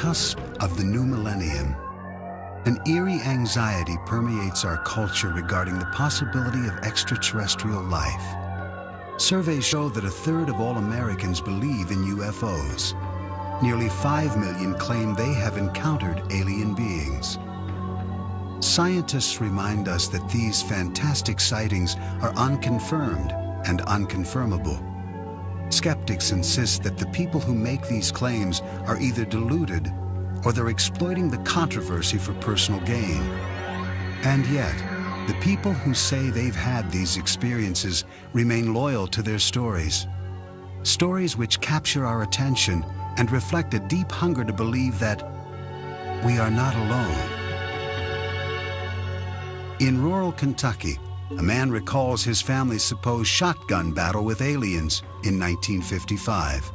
cusp of the new millennium, an eerie anxiety permeates our culture regarding the possibility of extraterrestrial life. Surveys show that a third of all Americans believe in UFOs. Nearly 5 million claim they have encountered alien beings. Scientists remind us that these fantastic sightings are unconfirmed and unconfirmable. Skeptics insist that the people who make these claims are either deluded or they're exploiting the controversy for personal gain. And yet, the people who say they've had these experiences remain loyal to their stories. Stories which capture our attention and reflect a deep hunger to believe that we are not alone. In rural Kentucky, a man recalls his family's supposed shotgun battle with aliens in 1955.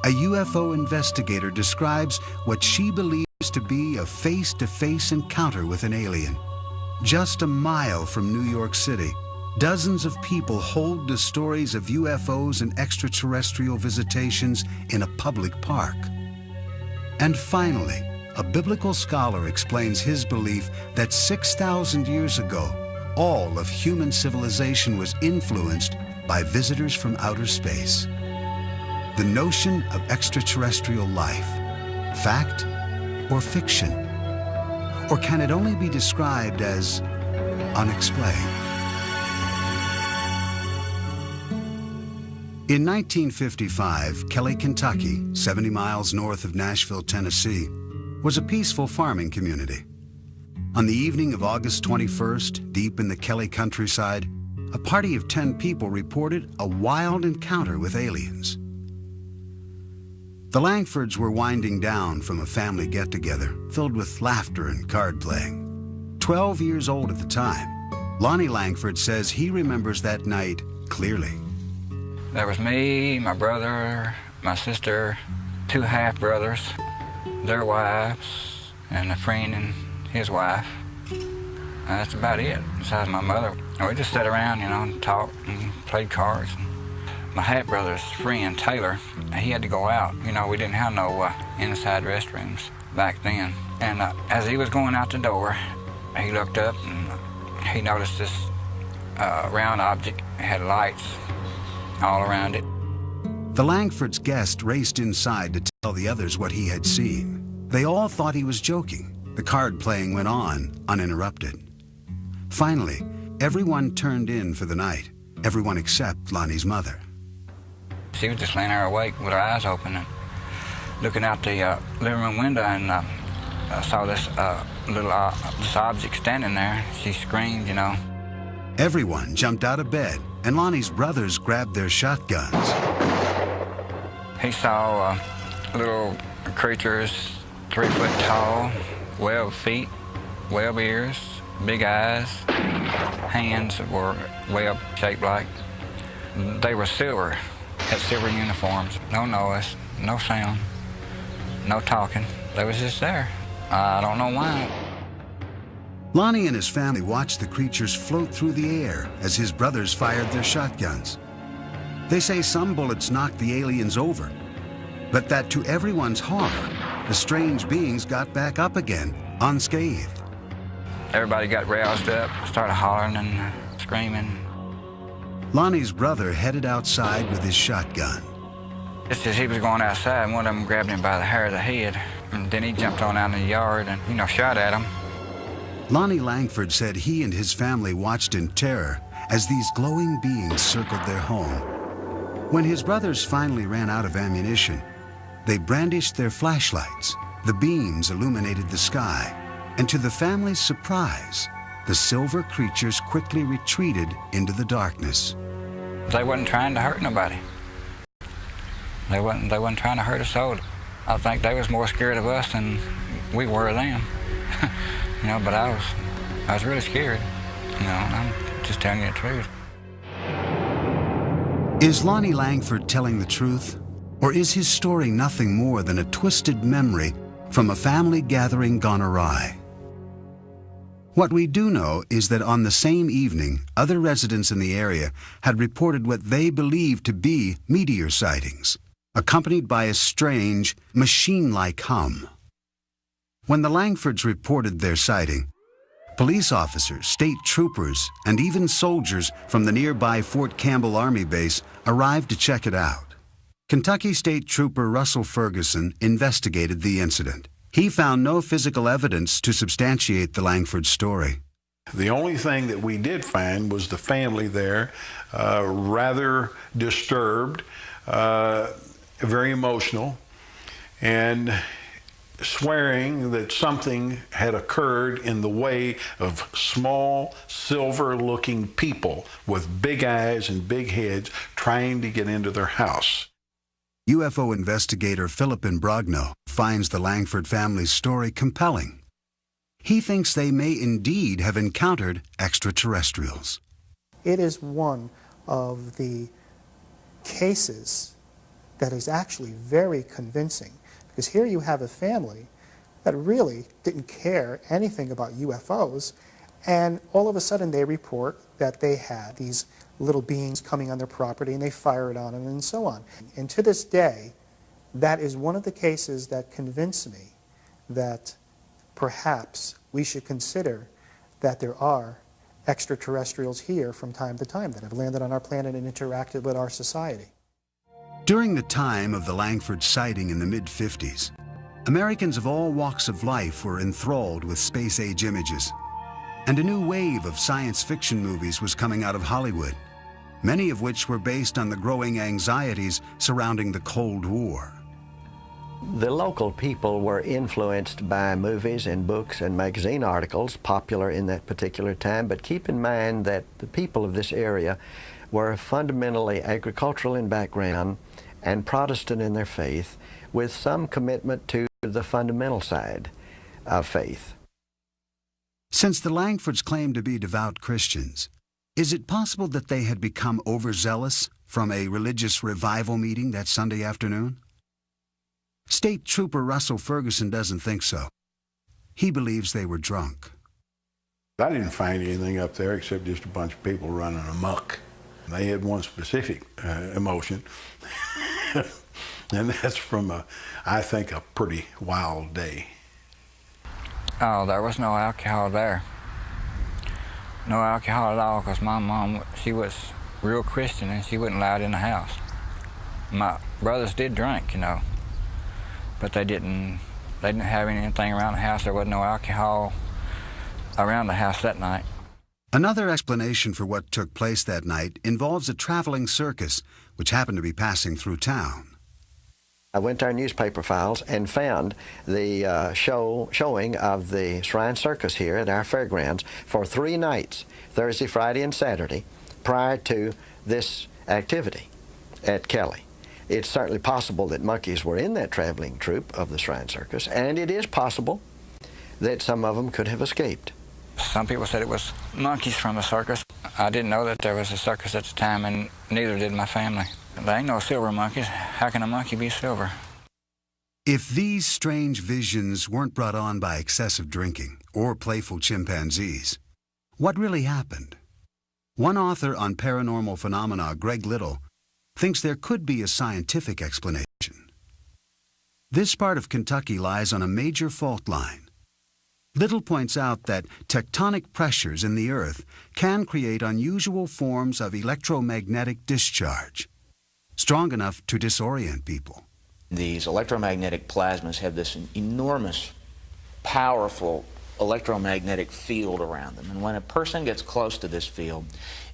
A UFO investigator describes what she believes to be a face-to-face encounter with an alien. Just a mile from New York City, dozens of people hold the stories of UFOs and extraterrestrial visitations in a public park. And finally, a biblical scholar explains his belief that 6,000 years ago, all of human civilization was influenced by visitors from outer space. The notion of extraterrestrial life, fact or fiction? Or can it only be described as unexplained? In 1955, Kelly, Kentucky, 70 miles north of Nashville, Tennessee, was a peaceful farming community. On the evening of August 21st, deep in the Kelly countryside, a party of 10 people reported a wild encounter with aliens. The Langfords were winding down from a family get-together filled with laughter and card playing. 12 years old at the time, Lonnie Langford says he remembers that night clearly. There was me, my brother, my sister, 2 half-brothers, their wives, and a friend and his wife. And that's about it, besides my mother. And we just sat around, and talked and played cards. My half-brother's friend, Taylor, he had to go out. We didn't have no inside restrooms back then. And as he was going out the door, he looked up and he noticed this round object. It had lights all around it. The Langfords' guest raced inside to tell the others what he had seen. They all thought he was joking. The card playing went on, uninterrupted. Finally, everyone turned in for the night, everyone except Lonnie's mother. She was just laying there awake with her eyes open and looking out the living room window, and saw this this object standing there. She screamed, Everyone jumped out of bed, and Lonnie's brothers grabbed their shotguns. He saw little creatures 3 foot tall, 12 feet, 12 ears, big eyes, hands that were web-shaped like. They were silver, had silver uniforms, no noise, no sound, no talking. They was just there. I don't know why. Lonnie and his family watched the creatures float through the air as his brothers fired their shotguns. They say some bullets knocked the aliens over, but that to everyone's horror, the strange beings got back up again, unscathed. Everybody got roused up, started hollering and screaming. Lonnie's brother headed outside with his shotgun. Just as he was going outside, one of them grabbed him by the hair of the head, and then he jumped on out in the yard and, shot at him. Lonnie Langford said he and his family watched in terror as these glowing beings circled their home. When his brothers finally ran out of ammunition, they brandished their flashlights. The beams illuminated the sky, and to the family's surprise, the silver creatures quickly retreated into the darkness. They wasn't trying to hurt nobody. They wasn't trying to hurt us all. I think they was more scared of us than we were of them. But I was really scared. I'm just telling you the truth. Is Lonnie Langford telling the truth? Or is his story nothing more than a twisted memory from a family gathering gone awry? What we do know is that on the same evening, other residents in the area had reported what they believed to be meteor sightings, accompanied by a strange, machine-like hum. When the Langfords reported their sighting, police officers, state troopers, and even soldiers from the nearby Fort Campbell Army Base arrived to check it out. Kentucky State Trooper Russell Ferguson investigated the incident. He found no physical evidence to substantiate the Langford story. The only thing that we did find was the family there, rather disturbed, very emotional, and swearing that something had occurred in the way of small, silver-looking people with big eyes and big heads trying to get into their house. UFO investigator Philip Imbrogno finds the Langford family's story compelling. He thinks they may indeed have encountered extraterrestrials. It is one of the cases that is actually very convincing, because here you have a family that really didn't care anything about UFOs, and all of a sudden they report that they had these little beings coming on their property and they fired on them and so on. And to this day, that is one of the cases that convince me that perhaps we should consider that there are extraterrestrials here from time to time that have landed on our planet and interacted with our society. During the time of the Langford sighting in the mid-50s, Americans of all walks of life were enthralled with space-age images. And a new wave of science fiction movies was coming out of Hollywood, many of which were based on the growing anxieties surrounding the Cold War. The local people were influenced by movies and books and magazine articles popular in that particular time, but keep in mind that the people of this area were fundamentally agricultural in background and Protestant in their faith, with some commitment to the fundamental side of faith. Since the Langfords claimed to be devout Christians, is it possible that they had become overzealous from a religious revival meeting that Sunday afternoon? State Trooper Russell Ferguson doesn't think so. He believes they were drunk. I didn't find anything up there except just a bunch of people running amok. They had one specific emotion, and that's from, I think, a pretty wild day. Oh, there was no alcohol there. No alcohol at all, because my mom, she was real Christian and she wouldn't allow it in the house. My brothers did drink, you know, but they didn't have anything around the house. There wasn't no alcohol around the house that night. Another explanation for what took place that night involves a traveling circus which happened to be passing through town. I went to our newspaper files and found the showing of the Shrine Circus here at our fairgrounds for 3 nights, Thursday, Friday, and Saturday, prior to this activity at Kelly. It's certainly possible that monkeys were in that traveling troupe of the Shrine Circus, and it is possible that some of them could have escaped. Some people said it was monkeys from a circus. I didn't know that there was a circus at the time, and neither did my family. There ain't no silver monkeys. How can a monkey be silver? If these strange visions weren't brought on by excessive drinking or playful chimpanzees, what really happened? One author on paranormal phenomena, Greg Little, thinks there could be a scientific explanation. This part of Kentucky lies on a major fault line. Little points out that tectonic pressures in the earth can create unusual forms of electromagnetic discharge, strong enough to disorient people. These electromagnetic plasmas have this enormous, powerful electromagnetic field around them. And when a person gets close to this field,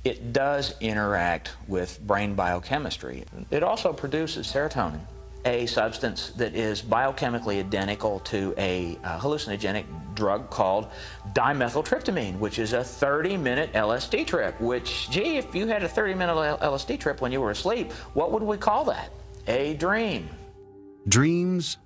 it does interact with brain biochemistry. It also produces serotonin, a substance that is biochemically identical to a hallucinogenic drug called dimethyltryptamine, which is a 30-minute LSD trip, which, gee, if you had a 30-minute LSD trip when you were asleep, what would we call that? A dream. Dreams,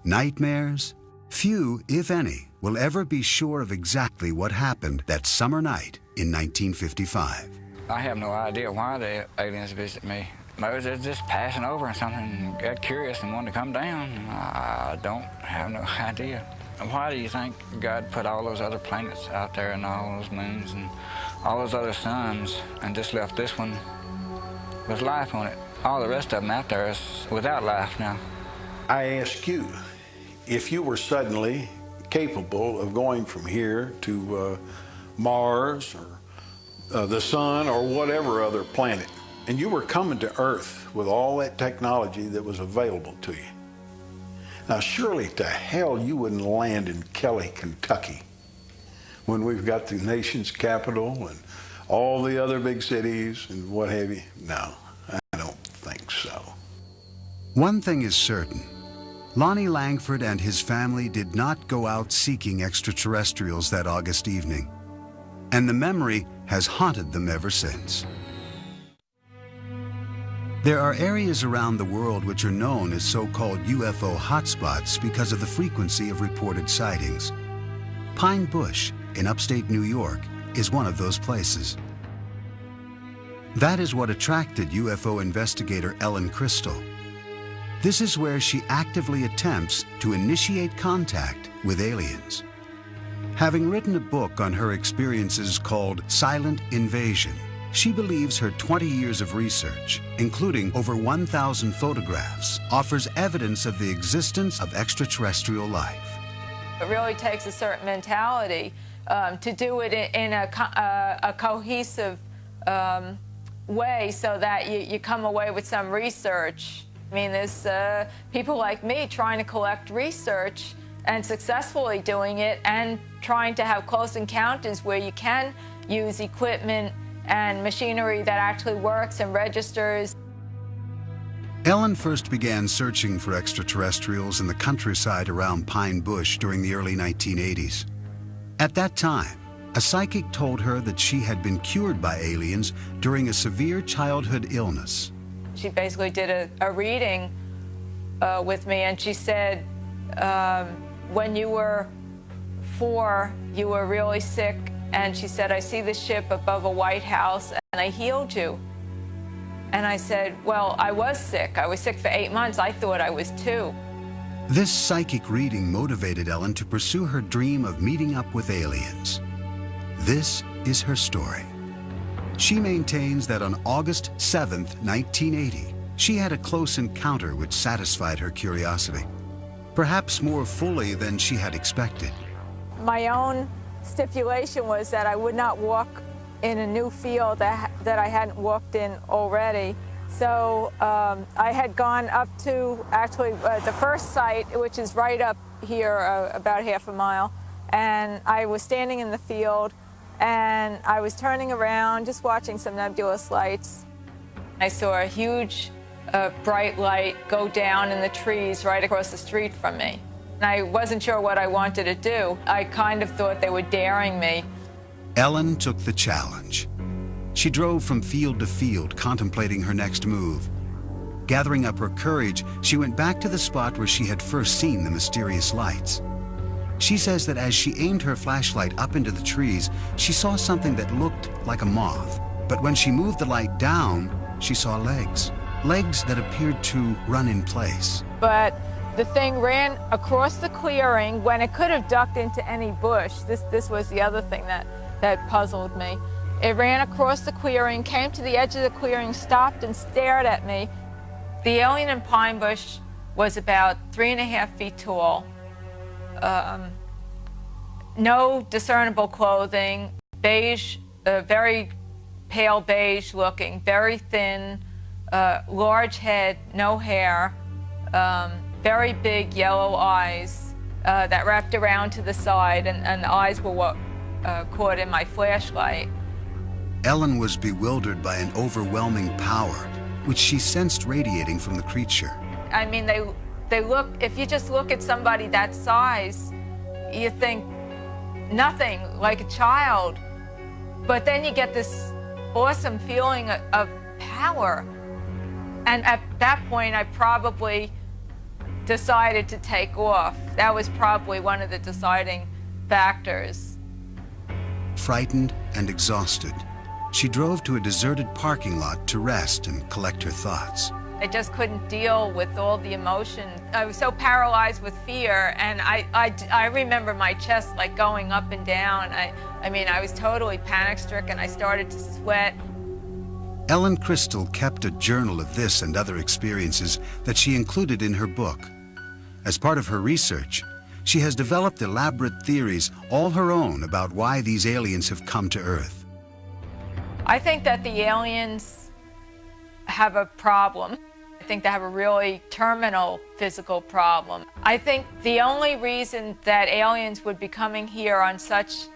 nightmares, few, if any, will ever be sure of exactly what happened that summer night in 1955. I have no idea why the aliens visit me. Maybe they're just passing over and something got curious and wanted to come down. I don't have no idea. Why do you think God put all those other planets out there and all those moons and all those other suns and just left this one with life on it? All the rest of them out there is without life now. I ask you, if you were suddenly capable of going from here to Mars or the sun or whatever other planet. And you were coming to Earth with all that technology that was available to you. Now, surely to hell you wouldn't land in Kelly, Kentucky, when we've got the nation's capital and all the other big cities and what have you. No, I don't think so. One thing is certain. Lonnie Langford and his family did not go out seeking extraterrestrials that August evening, and the memory has haunted them ever since. There are areas around the world which are known as so-called UFO hotspots because of the frequency of reported sightings. Pine Bush in upstate New York is one of those places. That is what attracted UFO investigator Ellen Crystal. This is where she actively attempts to initiate contact with aliens. Having written a book on her experiences called Silent Invasion, she believes her 20 years of research, including over 1,000 photographs, offers evidence of the existence of extraterrestrial life. It really takes a certain mentality to do it in a cohesive way so that you come away with some research. I mean, there's people like me trying to collect research and successfully doing it and trying to have close encounters where you can use equipment and machinery that actually works and registers. Ellen first began searching for extraterrestrials in the countryside around Pine Bush during the early 1980s. At that time, a psychic told her that she had been cured by aliens during a severe childhood illness. She basically did a reading with me, and she said, when you were 4, you were really sick, and she said, I see the ship above a White House, and I healed you. And I said, well, I was sick. I was sick for 8 months. I thought I was 2. This psychic reading motivated Ellen to pursue her dream of meeting up with aliens. This is her story. She maintains that on August 7th, 1980, she had a close encounter which satisfied her curiosity, perhaps more fully than she had expected. My own stipulation was that I would not walk in a new field that I hadn't walked in already. So I had gone up to actually the first site, which is right up here, about half a mile, and I was standing in the field, and I was turning around, just watching some nebulous lights. I saw a huge bright light go down in the trees right across the street from me. And I wasn't sure what I wanted to do. I kind of thought they were daring me. Ellen took the challenge. She drove from field to field, contemplating her next move. Gathering up her courage, she went back to the spot where she had first seen the mysterious lights. She says that as she aimed her flashlight up into the trees, she saw something that looked like a moth. But when she moved the light down, she saw legs. Legs that appeared to run in place. But the thing ran across the clearing when it could have ducked into any bush. This was the other thing that puzzled me. It ran across the clearing, came to the edge of the clearing, stopped and stared at me. The alien in Pine Bush was about 3.5 feet tall. No discernible clothing, beige, very pale beige looking, very thin, large head, no hair, very big yellow eyes that wrapped around to the side, and the eyes were what caught in my flashlight. Ellen was bewildered by an overwhelming power, which she sensed radiating from the creature. I mean, they look, if you just look at somebody that size, you think nothing, like a child. But then you get this awesome feeling of power. And at that point, I probably decided to take off. That was probably one of the deciding factors. Frightened and exhausted, she drove to a deserted parking lot to rest and collect her thoughts. I just couldn't deal with all the emotion. I was so paralyzed with fear, and I remember my chest like going up and down. I mean, I was totally panic-stricken. I started to sweat. Ellen Crystal kept a journal of this and other experiences that she included in her book. As part of her research, she has developed elaborate theories all her own about why these aliens have come to Earth. I think that the aliens have a problem. I think they have a really terminal physical problem. I think the only reason that aliens would be coming here on such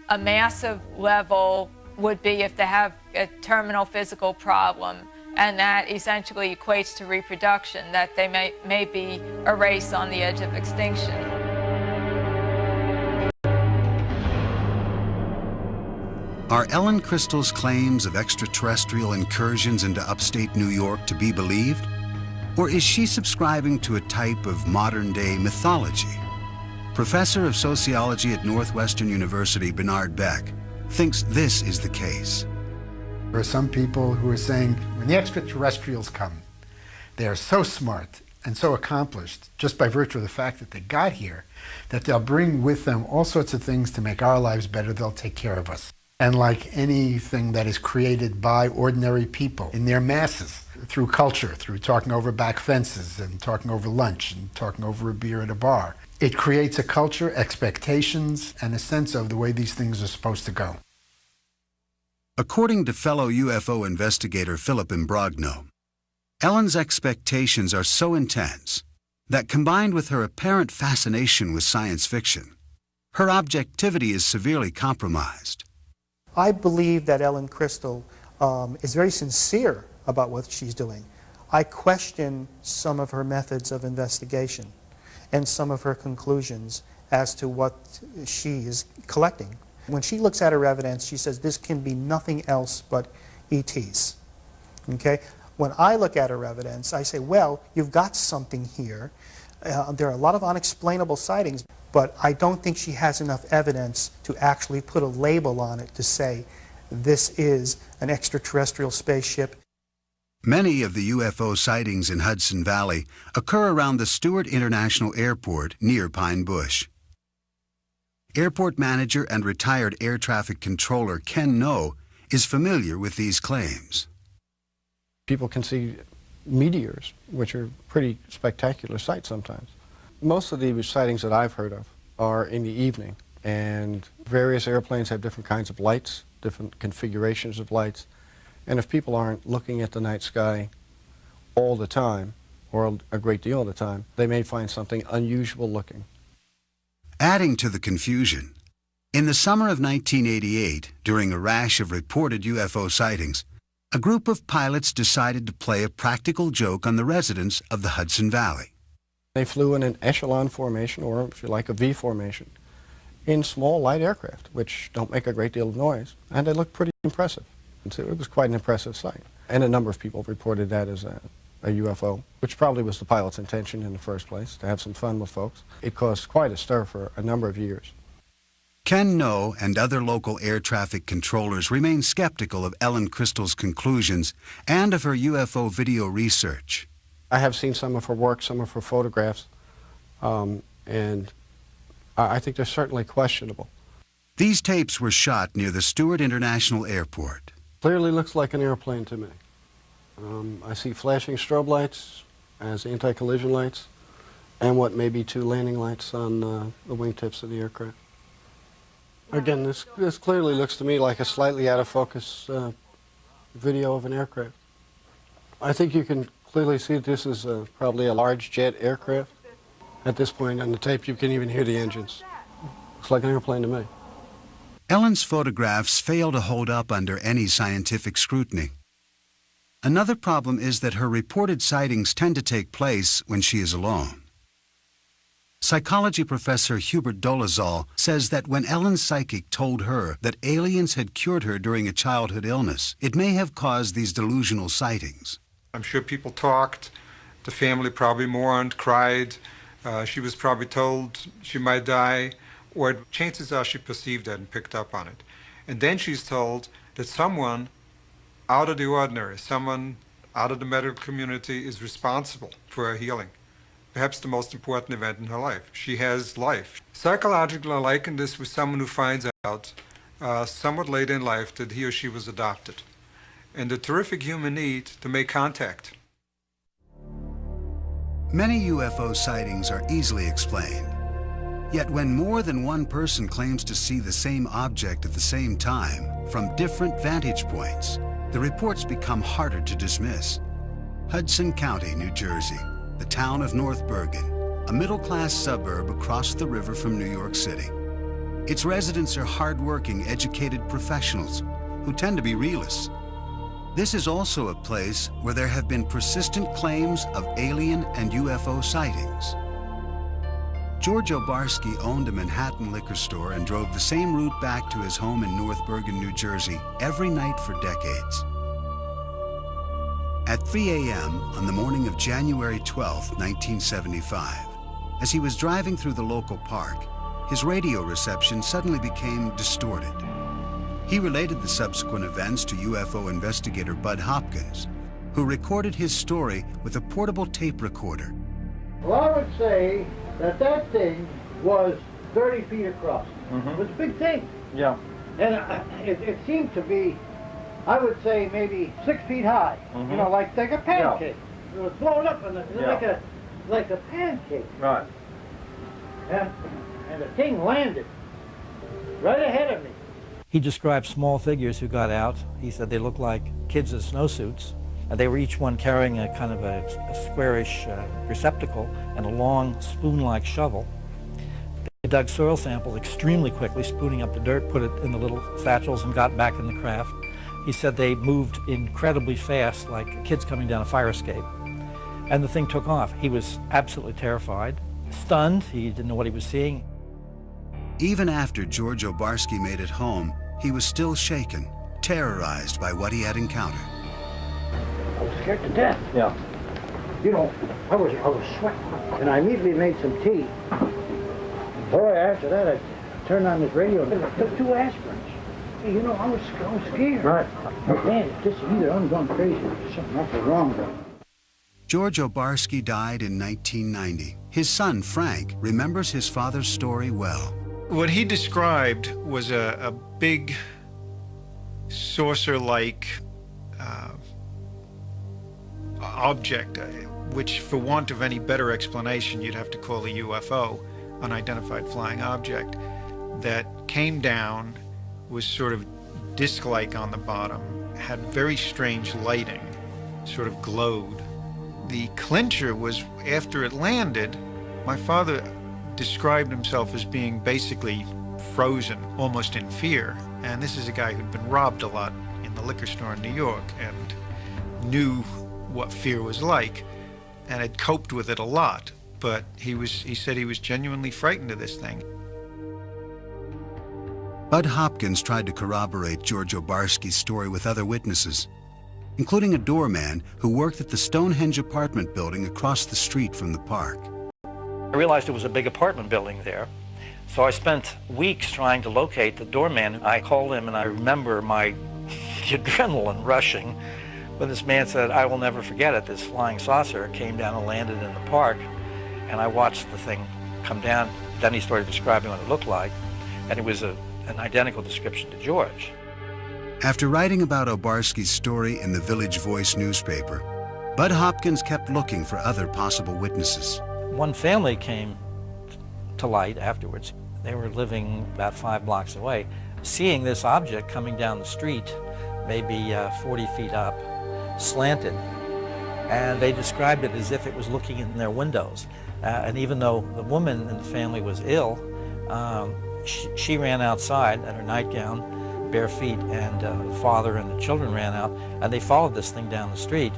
a massive level would be if they have a terminal physical problem, and that essentially equates to reproduction, that they may be a race on the edge of extinction. Are Ellen Crystal's claims of extraterrestrial incursions into upstate New York to be believed? Or is she subscribing to a type of modern-day mythology? Professor of Sociology at Northwestern University, Bernard Beck, thinks this is the case. There are some people who are saying when the extraterrestrials come, they are so smart and so accomplished just by virtue of the fact that they got here, that they'll bring with them all sorts of things to make our lives better. They'll take care of us. And like anything that is created by ordinary people in their masses, through culture, through talking over back fences and talking over lunch and talking over a beer at a bar, it creates a culture, expectations, and a sense of the way these things are supposed to go. According to fellow UFO investigator Philip Imbrogno, Ellen's expectations are so intense that, combined with her apparent fascination with science fiction, her objectivity is severely compromised. I believe that Ellen Crystal is very sincere about what she's doing. I question some of her methods of investigation and some of her conclusions as to what she is collecting. When she looks at her evidence, she says this can be nothing else but ETs. Okay? When I look at her evidence, I say, well, you've got something here. There are a lot of unexplainable sightings, but I don't think she has enough evidence to actually put a label on it to say this is an extraterrestrial spaceship. Many of the UFO sightings in Hudson Valley occur around the Stewart International Airport near Pine Bush. Airport manager and retired air traffic controller Ken No is familiar with these claims. People can see meteors, which are pretty spectacular sights sometimes. Most of the sightings that I've heard of are in the evening, and various airplanes have different kinds of lights, different configurations of lights, and if people aren't looking at the night sky all the time, or a great deal of the time, they may find something unusual looking. Adding to the confusion, in the summer of 1988, during a rash of reported UFO sightings, a group of pilots decided to play a practical joke on the residents of the Hudson Valley. They flew in an echelon formation, or if you like, a V formation, in small light aircraft, which don't make a great deal of noise, and they looked pretty impressive. And so it was quite an impressive sight. And a number of people reported that as a UFO, which probably was the pilot's intention in the first place, to have some fun with folks. It caused quite a stir for a number of years. Ken No and other local air traffic controllers remain skeptical of Ellen Crystal's conclusions and of her UFO video research. I have seen some of her work, some of her photographs, and I think they're certainly questionable. These tapes were shot near the Stewart International Airport. Clearly looks like an airplane to me. I see flashing strobe lights as anti-collision lights, and what may be two landing lights on the wingtips of the aircraft. Again, this clearly looks to me like a slightly out of focus video of an aircraft. I think you can clearly see that this is probably a large jet aircraft. At this point on the tape, you can even hear the engines. Looks like an airplane to me. Ellen's photographs fail to hold up under any scientific scrutiny. Another problem is that her reported sightings tend to take place when she is alone. Psychology professor Hubert Dolezal says that when Ellen's psychic told her that aliens had cured her during a childhood illness, it may have caused these delusional sightings. I'm sure people talked. The family probably mourned, cried. She was probably told she might die, or chances are she perceived that and picked up on it. And then she's told that someone out of the ordinary, someone out of the medical community is responsible for her healing. Perhaps the most important event in her life. She has life. Psychologically, I liken this with someone who finds out somewhat late in life that he or she was adopted, and the terrific human need to make contact. Many UFO sightings are easily explained. Yet when more than one person claims to see the same object at the same time from different vantage points, the reports become harder to dismiss. Hudson County, New Jersey, the town of North Bergen, a middle-class suburb across the river from New York City. Its residents are hard-working, educated professionals who tend to be realists. This is also a place where there have been persistent claims of alien and UFO sightings. George Obarski owned a Manhattan liquor store and drove the same route back to his home in North Bergen, New Jersey, every night for decades. At 3 a.m. on the morning of January 12, 1975, as he was driving through the local park, his radio reception suddenly became distorted. He related the subsequent events to UFO investigator Bud Hopkins, who recorded his story with a portable tape recorder. Well, I would say that that thing was 30 feet across. It was a big thing. Yeah. And it seemed to be, I would say, maybe 6 feet high. You know, like a pancake. It was blown up and like a pancake. Right. And the thing landed right ahead of me. He described small figures who got out. He said they looked like kids in snowsuits. And they were each one carrying a kind of a squarish receptacle and a long spoon-like shovel. They dug soil samples extremely quickly, spooning up the dirt, put it in the little satchels, and got back in the craft. He said they moved incredibly fast, like kids coming down a fire escape. And the thing took off. He was absolutely terrified, stunned. He didn't know what he was seeing. Even after George Obarski made it home, he was still shaken, terrorized by what he had encountered. I was scared to death. Yeah. You know, I was sweating, and I immediately made some tea. Boy, after that, I turned on this radio and I took 2 aspirins. You know, I was scared. Right. Man, this either I'm going crazy or something awful wrong though. George Obarski died in 1990. His son, Frank, remembers his father's story well. What he described was a big saucer-like object, which, for want of any better explanation, you'd have to call a UFO, unidentified flying object, that came down, was sort of disc-like on the bottom, had very strange lighting, sort of glowed. The clincher was, after it landed, my father described himself as being basically frozen, almost in fear. And this is a guy who'd been robbed a lot in the liquor store in New York and knew what fear was like and had coped with it a lot. But he said he was genuinely frightened of this thing. Bud Hopkins tried to corroborate George Obarski's story with other witnesses, including a doorman who worked at the Stonehenge apartment building across the street from the park. I realized it was a big apartment building there, so I spent weeks trying to locate the doorman. I called him, and I remember the adrenaline rushing when this man said, "I will never forget it, this flying saucer came down and landed in the park," and I watched the thing come down. Then he started describing what it looked like, and it was an identical description to George. After writing about Obarski's story in the Village Voice newspaper, Bud Hopkins kept looking for other possible witnesses. One family came to light afterwards. They were living about 5 blocks away, seeing this object coming down the street, maybe 40 feet up, slanted, and they described it as if it was looking in their windows. And even though the woman in the family was ill, she ran outside in her nightgown, bare feet, and the father and the children ran out, and they followed this thing down the street.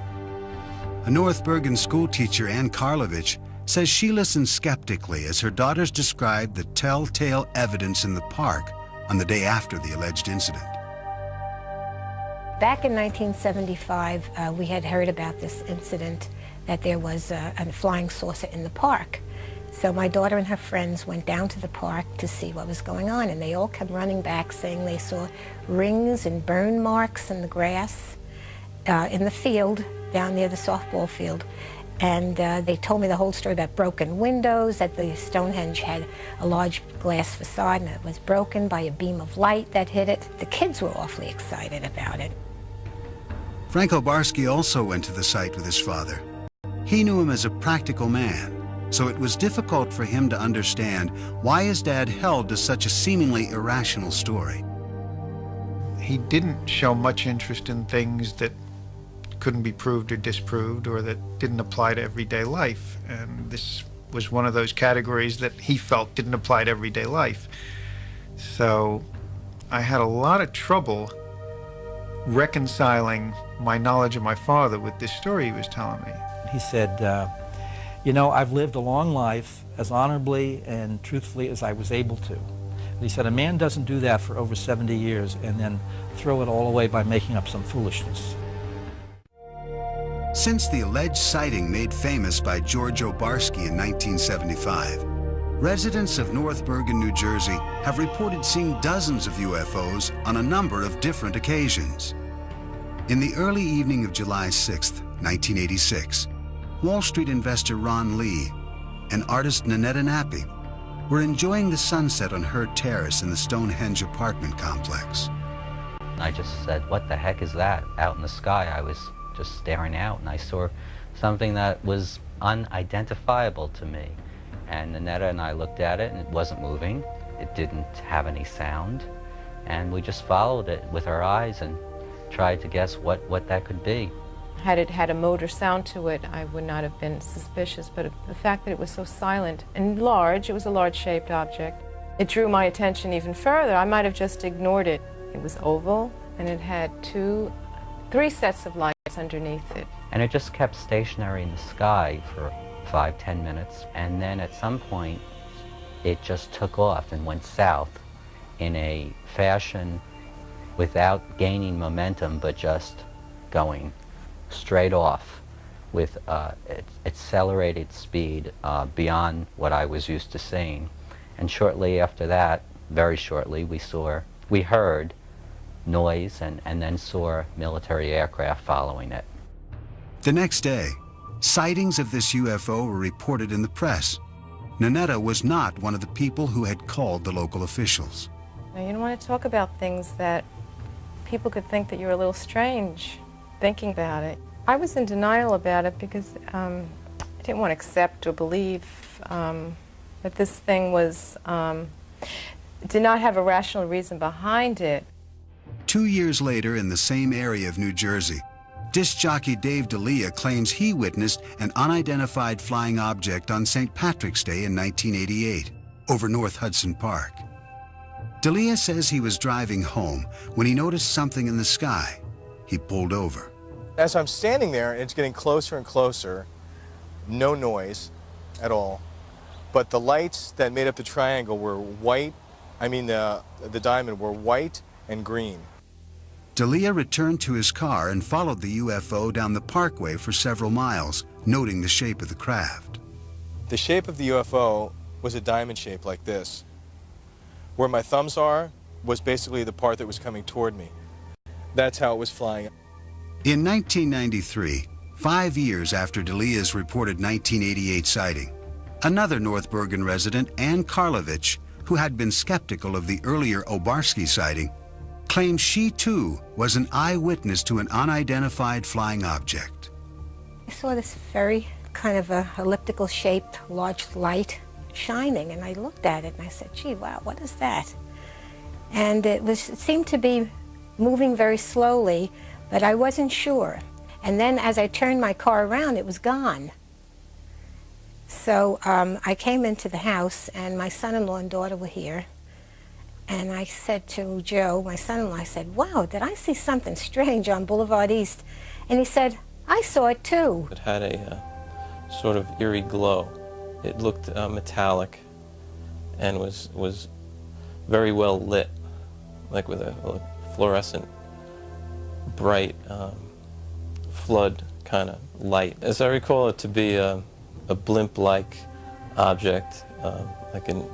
A North Bergen school teacher, Ann Karlovich, says she listened skeptically as her daughters described the telltale evidence in the park on the day after the alleged incident. Back in 1975, we had heard about this incident, that there was a flying saucer in the park. So my daughter and her friends went down to the park to see what was going on, and they all kept running back saying they saw rings and burn marks in the grass in the field down near the softball field. And they told me the whole story about broken windows, that the Stonehenge had a large glass facade and it was broken by a beam of light that hit it. The kids were awfully excited about it. Frank Obarski also went to the site with his father. He knew him as a practical man, so it was difficult for him to understand why his dad held to such a seemingly irrational story. He didn't show much interest in things that couldn't be proved or disproved or that didn't apply to everyday life. And this was one of those categories that he felt didn't apply to everyday life. So I had a lot of trouble reconciling my knowledge of my father with this story he was telling me. He said, you know, I've lived a long life as honorably and truthfully as I was able to. And he said, a man doesn't do that for over 70 years and then throw it all away by making up some foolishness. Since the alleged sighting made famous by George Obarski in 1975, residents of North Bergen, New Jersey have reported seeing dozens of UFOs on a number of different occasions. In the early evening of July 6, 1986, Wall Street investor Ron Lee and artist Nanetta Nappy were enjoying the sunset on Hurd Terrace in the Stonehenge apartment complex. I just said, what the heck is that out in the sky? I was just staring out and I saw something that was unidentifiable to me. And Nanetta and I looked at it and it wasn't moving. It didn't have any sound. And we just followed it with our eyes and tried to guess what that could be. Had it had a motor sound to it, I would not have been suspicious, but the fact that it was so silent and large, it was a large-shaped object, it drew my attention even further. I might have just ignored it. It was oval, and it had three sets of lights underneath it. And it just kept stationary in the sky for 5-10 minutes, and then at some point, it just took off and went south in a fashion without gaining momentum, but just going straight off with accelerated speed beyond what I was used to seeing. And shortly after that, very shortly, we heard noise and then saw military aircraft following it. The next day, sightings of this UFO were reported in the press. Nanetta was not one of the people who had called the local officials. Now, you don't want to talk about things that people could think that you're a little strange thinking about it. I was in denial about it because I didn't want to accept or believe that this thing did not have a rational reason behind it. 2 years later, in the same area of New Jersey, disc jockey Dave D'Elia claims he witnessed an unidentified flying object on St. Patrick's Day in 1988 over North Hudson Park. D'Elia says he was driving home when he noticed something in the sky. He pulled over. As I'm standing there, it's getting closer and closer, no noise at all, but the lights that made up the triangle were white, the diamond were white and green. D'Elia returned to his car and followed the UFO down the parkway for several miles, noting the shape of the craft. The shape of the UFO was a diamond shape like this. Where my thumbs are was basically the part that was coming toward me. That's how it was flying. In 1993, 5 years after D'Elia's reported 1988 sighting, another North Bergen resident, Ann Karlovich, who had been skeptical of the earlier Obarski sighting, claimed she too was an eyewitness to an unidentified flying object. I saw this very kind of a elliptical shaped large light shining, and I looked at it and I said, gee, wow, what is that? And it seemed to be moving very slowly, but I wasn't sure. And then as I turned my car around, it was gone. So I came into the house, and my son-in-law and daughter were here. And I said to Joe, my son-in-law, I said, wow, did I see something strange on Boulevard East? And he said, I saw it too. It had a sort of eerie glow. It looked metallic and was very well lit, like with a fluorescent, bright flood kind of light. As I recall it to be a blimp-like object, like an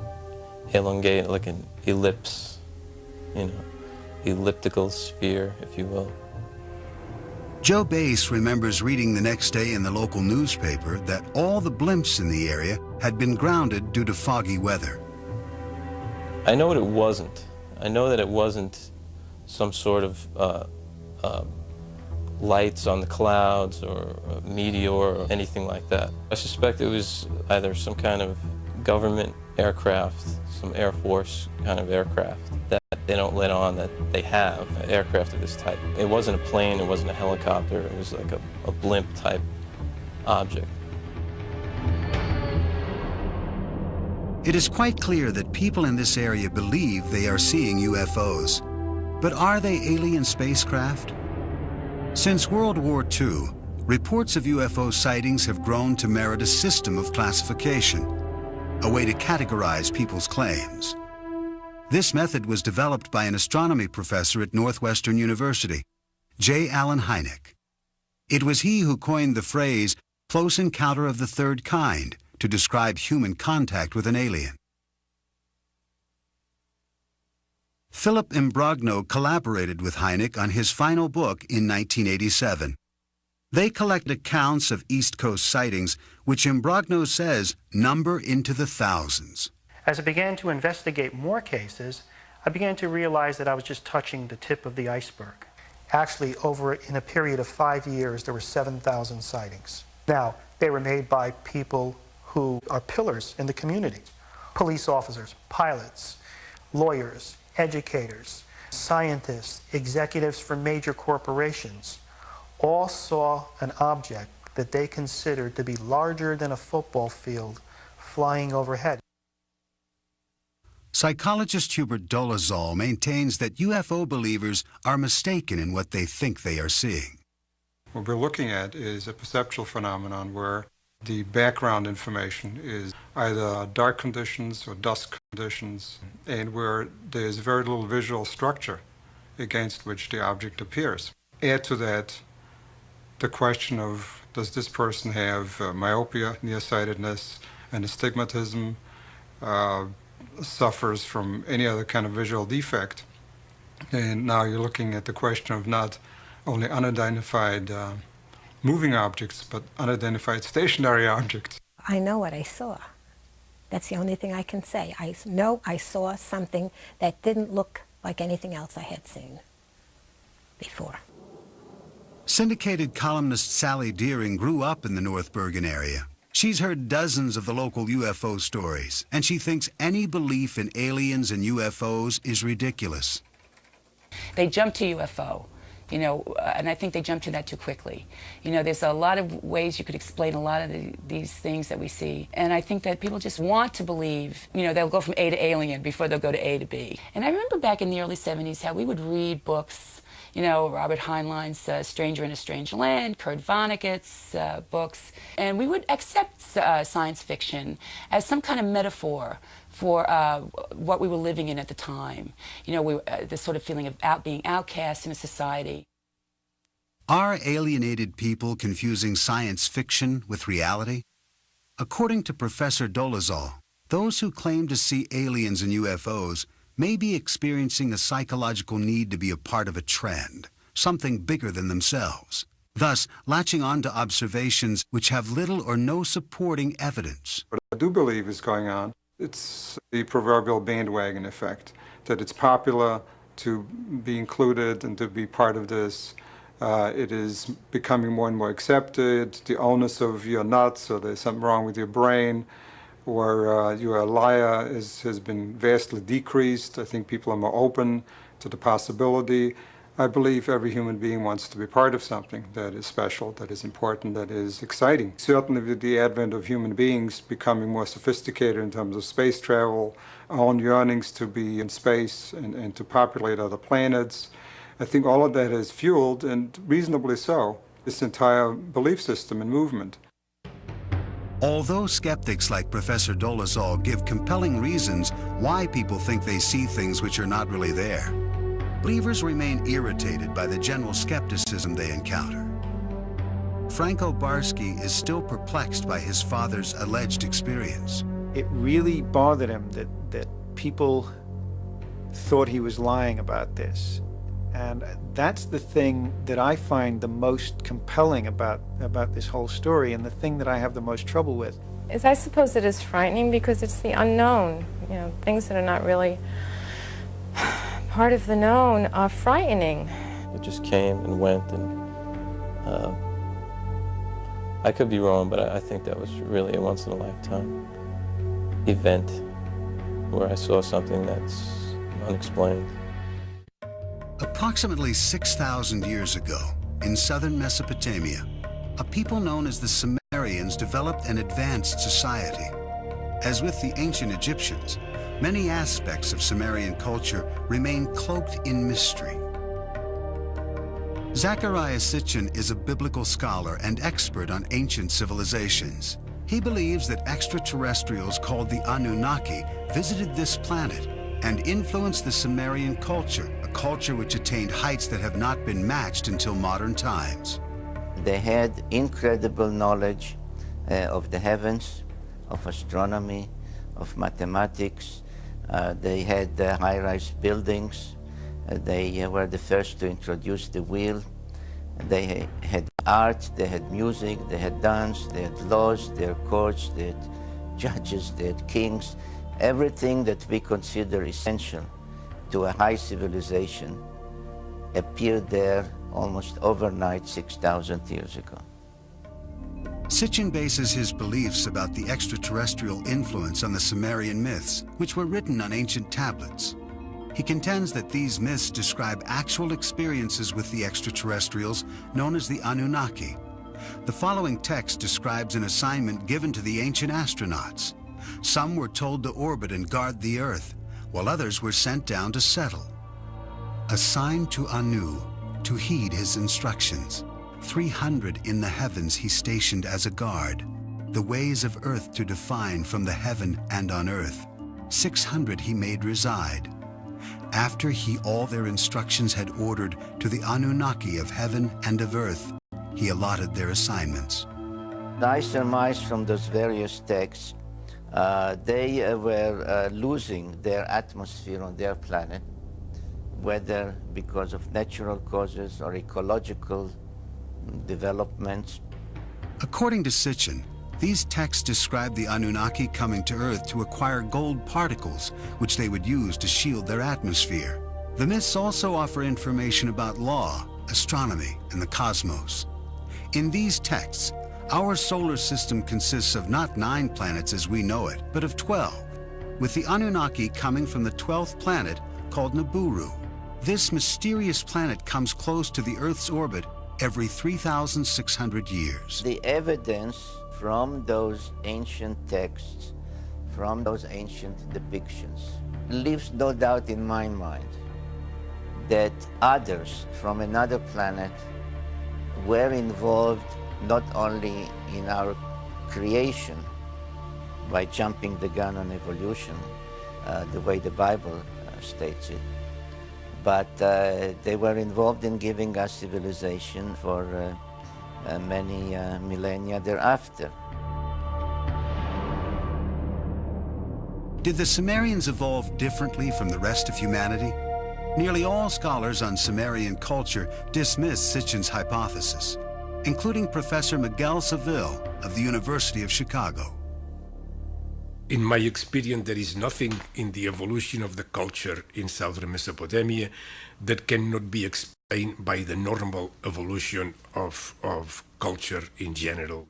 elongate, like an ellipse, elliptical sphere, if you will. Joe Bass remembers reading the next day in the local newspaper that all the blimps in the area had been grounded due to foggy weather. I know what it wasn't. I know that it wasn't some sort of lights on the clouds or a meteor or anything like that. I suspect it was either some kind of government aircraft, some Air Force kind of aircraft that they don't let on that they have aircraft of this type. It wasn't a plane, it wasn't a helicopter, it was like a blimp type object. It is quite clear that people in this area believe they are seeing UFOs. But are they alien spacecraft? Since World War II, reports of UFO sightings have grown to merit a system of classification, a way to categorize people's claims. This method was developed by an astronomy professor at Northwestern University, J. Allen Hynek. It was he who coined the phrase close encounter of the third kind to describe human contact with an alien. Philip Imbrogno collaborated with Hynek on his final book in 1987. They collect accounts of East Coast sightings, which Imbrogno says number into the thousands. As I began to investigate more cases, I began to realize that I was just touching the tip of the iceberg. Actually, in a period of 5 years, there were 7,000 sightings. Now, they were made by people who are pillars in the community. Police officers, pilots, lawyers, educators, scientists, executives from major corporations, all saw an object that they considered to be larger than a football field flying overhead. Psychologist Hubert Dolezal maintains that UFO believers are mistaken in what they think they are seeing. What we're looking at is a perceptual phenomenon where the background information is either dark conditions or dusk conditions, and where there's very little visual structure against which the object appears. Add to that the question of, does this person have myopia, nearsightedness, and astigmatism, suffers from any other kind of visual defect? And now you're looking at the question of not only unidentified moving objects, but unidentified stationary objects. I know what I saw. That's the only thing I can say. I know I saw something that didn't look like anything else I had seen before. Syndicated columnist Sally Deering grew up in the North Bergen area. She's heard dozens of the local UFO stories, and she thinks any belief in aliens and UFOs is ridiculous. They jump to UFO. And I think they jump to that too quickly. There's a lot of ways you could explain a lot of these things that we see. And I think that people just want to believe, they'll go from A to alien before they'll go to A to B. And I remember back in the early 70s how we would read books, Robert Heinlein's Stranger in a Strange Land, Kurt Vonnegut's books, and we would accept science fiction as some kind of metaphor for what we were living in at the time. This sort of feeling of being outcast in a society. Are alienated people confusing science fiction with reality? According to Professor Dolezal, those who claim to see aliens and UFOs may be experiencing a psychological need to be a part of a trend, something bigger than themselves, thus latching on to observations which have little or no supporting evidence. What I do believe is going on, it's the proverbial bandwagon effect, that it's popular to be included and to be part of this. It is becoming more and more accepted. The onus of you're nuts, or there's something wrong with your brain, or you're a liar has been vastly decreased. I think people are more open to the possibility. I believe every human being wants to be part of something that is special, that is important, that is exciting. Certainly with the advent of human beings becoming more sophisticated in terms of space travel, our own yearnings to be in space and to populate other planets, I think all of that has fueled, and reasonably so, this entire belief system and movement. Although skeptics like Professor Dolezal give compelling reasons why people think they see things which are not really there, believers remain irritated by the general skepticism they encounter. Franco Barsky is still perplexed by his father's alleged experience. It really bothered him that people thought he was lying about this. And that's the thing that I find the most compelling about this whole story, and the thing that I have the most trouble with. I suppose it is frightening because it's the unknown. Things that are not really part of the known are frightening. It just came and went, and I could be wrong, but I think that was really a once-in-a-lifetime event where I saw something that's unexplained. Approximately 6,000 years ago, in southern Mesopotamia, a people known as the Sumerians developed an advanced society. As with the ancient Egyptians, many aspects of Sumerian culture remain cloaked in mystery. Zecharia Sitchin is a biblical scholar and expert on ancient civilizations. He believes that extraterrestrials called the Anunnaki visited this planet and influenced the Sumerian culture, a culture which attained heights that have not been matched until modern times. They had incredible knowledge of the heavens, of astronomy, of mathematics. They had high-rise buildings. They were the first to introduce the wheel. They had art, they had music, they had dance, they had laws, their courts, they had judges, they had kings. Everything that we consider essential to a high civilization appeared there almost overnight 6,000 years ago. Sitchin bases his beliefs about the extraterrestrial influence on the Sumerian myths, which were written on ancient tablets. He contends that these myths describe actual experiences with the extraterrestrials known as the Anunnaki. The following text describes an assignment given to the ancient astronauts. Some were told to orbit and guard the Earth, while others were sent down to settle. Assigned to Anu to heed his instructions. 300 in the heavens he stationed as a guard, the ways of Earth to define from the heaven and on Earth. 600 he made reside. After he all their instructions had ordered to the Anunnaki of heaven and of earth, he allotted their assignments. I surmise from those various texts, they were losing their atmosphere on their planet, whether because of natural causes or ecological developments. According to Sitchin, these texts describe the Anunnaki coming to Earth to acquire gold particles, which they would use to shield their atmosphere. The myths also offer information about law, astronomy, and the cosmos. In these texts, our solar system consists of not 9 planets as we know it, but of 12, with the Anunnaki coming from the 12th planet called Nibiru. This mysterious planet comes close to the Earth's orbit every 3,600 years. The evidence from those ancient texts, from those ancient depictions, leaves no doubt in my mind that others from another planet were involved not only in our creation by jumping the gun on evolution, the way the Bible states it, but they were involved in giving us civilization for many millennia thereafter. Did the Sumerians evolve differently from the rest of humanity? Nearly all scholars on Sumerian culture dismiss Sitchin's hypothesis, including Professor Miguel Seville of the University of Chicago. In my experience, there is nothing in the evolution of the culture in southern Mesopotamia that cannot be explained by the normal evolution of culture in general.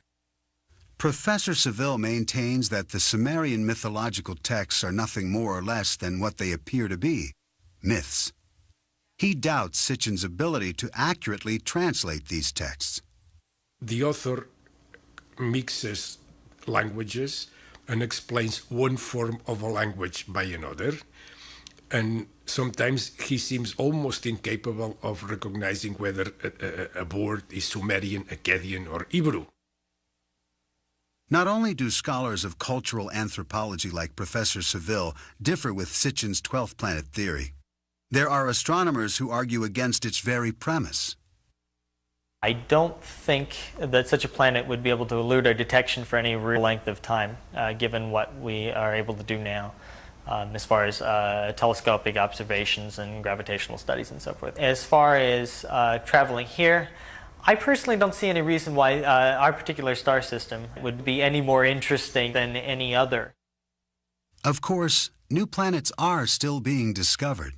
Professor Seville maintains that the Sumerian mythological texts are nothing more or less than what they appear to be, myths. He doubts Sitchin's ability to accurately translate these texts. The author mixes languages and explains one form of a language by another, and sometimes he seems almost incapable of recognizing whether a word is Sumerian, Akkadian, or Hebrew. Not only do scholars of cultural anthropology like Professor Seville differ with Sitchin's 12th planet theory, there are astronomers who argue against its very premise. I don't think that such a planet would be able to elude our detection for any real length of time, given what we are able to do now, as far as telescopic observations and gravitational studies and so forth. As far as traveling here, I personally don't see any reason why our particular star system would be any more interesting than any other. Of course, new planets are still being discovered,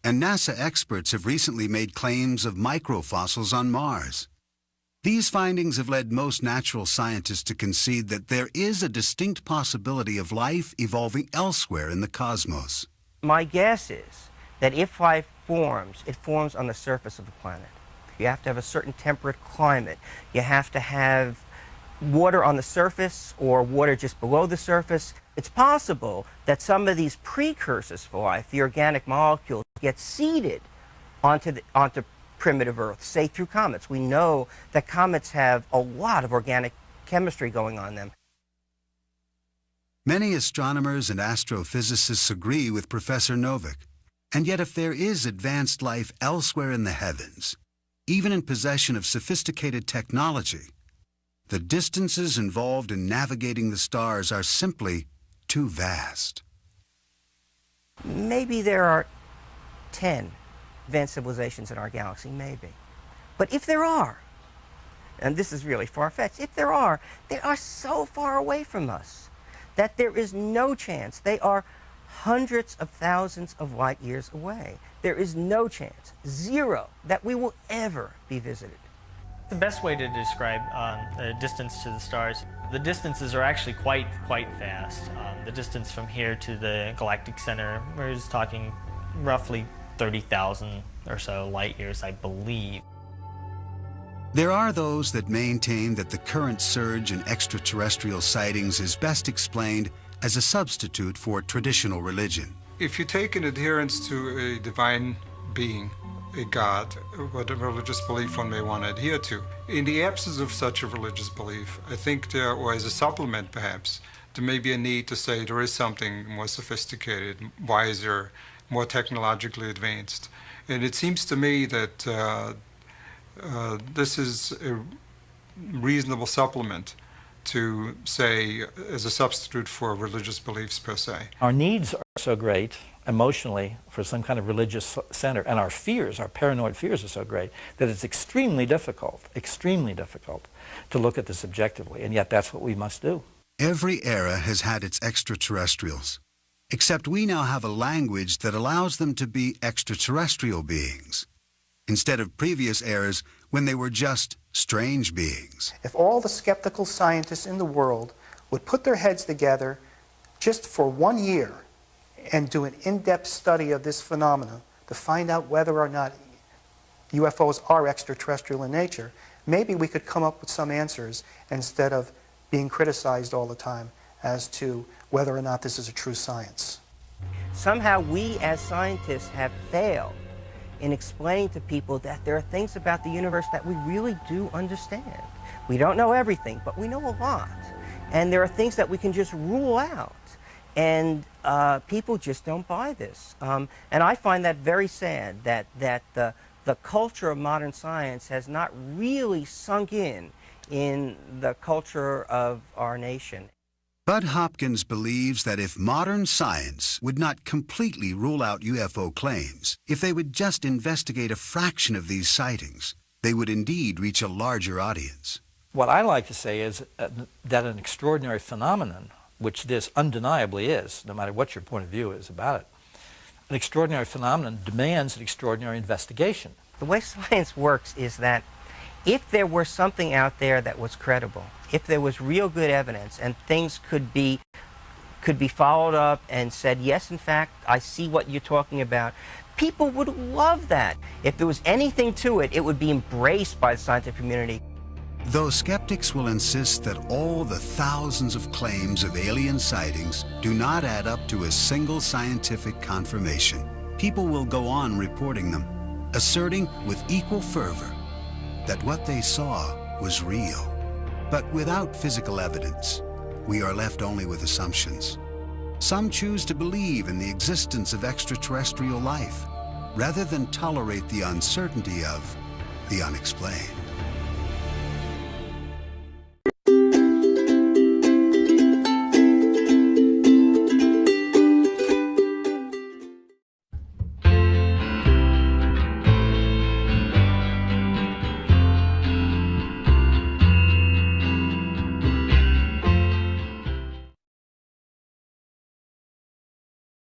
and NASA experts have recently made claims of microfossils on Mars. These findings have led most natural scientists to concede that there is a distinct possibility of life evolving elsewhere in the cosmos. My guess is that if life forms, it forms on the surface of the planet. You have to have a certain temperate climate. You have to have water on the surface or water just below the surface. It's possible that some of these precursors for life, the organic molecules, get seeded onto primitive Earth, say through comets. We know that comets have a lot of organic chemistry going on them. Many astronomers and astrophysicists agree with Professor Novick. And yet if there is advanced life elsewhere in the heavens, even in possession of sophisticated technology, the distances involved in navigating the stars are simply too vast. Maybe there are 10 advanced civilizations in our galaxy, maybe. But if there are, and this is really far-fetched, if there are, they are so far away from us that there is no chance. They are hundreds of thousands of light years away. There is no chance, zero, that we will ever be visited. The best way to describe the distance to the stars, the distances are actually quite vast. The distance from here to the galactic center, we're just talking roughly 30,000 or so light years, I believe. There are those that maintain that the current surge in extraterrestrial sightings is best explained as a substitute for traditional religion. If you take an adherence to a divine being, a god, what a religious belief one may want to adhere to, in the absence of such a religious belief, I think there, or as a supplement perhaps, there may be a need to say there is something more sophisticated, wiser, more technologically advanced. And it seems to me that this is a reasonable supplement to say as a substitute for religious beliefs per se. Our needs are so great emotionally for some kind of religious center, and our fears, our paranoid fears are so great that it's extremely difficult to look at this objectively, and yet that's what we must do. Every era has had its extraterrestrials, except we now have a language that allows them to be extraterrestrial beings, instead of previous eras when they were just strange beings. If all the skeptical scientists in the world would put their heads together just for 1 year and do an in-depth study of this phenomena to find out whether or not UFOs are extraterrestrial in nature, maybe we could come up with some answers instead of being criticized all the time as to whether or not this is a true science. Somehow we as scientists have failed in explaining to people that there are things about the universe that we really do understand. We don't know everything, but we know a lot. And there are things that we can just rule out. And people just don't buy this. And I find that very sad, that the culture of modern science has not really sunk in the culture of our nation. Bud Hopkins believes that if modern science would not completely rule out UFO claims, if they would just investigate a fraction of these sightings, they would indeed reach a larger audience. What I like to say is that an extraordinary phenomenon, which this undeniably is, no matter what your point of view is about it, an extraordinary phenomenon demands an extraordinary investigation. The way science works is that if there were something out there that was credible, if there was real good evidence and things could be followed up and said, yes, in fact, I see what you're talking about, people would love that. If there was anything to it, it would be embraced by the scientific community. Though skeptics will insist that all the thousands of claims of alien sightings do not add up to a single scientific confirmation, people will go on reporting them, asserting with equal fervor that what they saw was real. But without physical evidence, we are left only with assumptions. Some choose to believe in the existence of extraterrestrial life, rather than tolerate the uncertainty of the unexplained.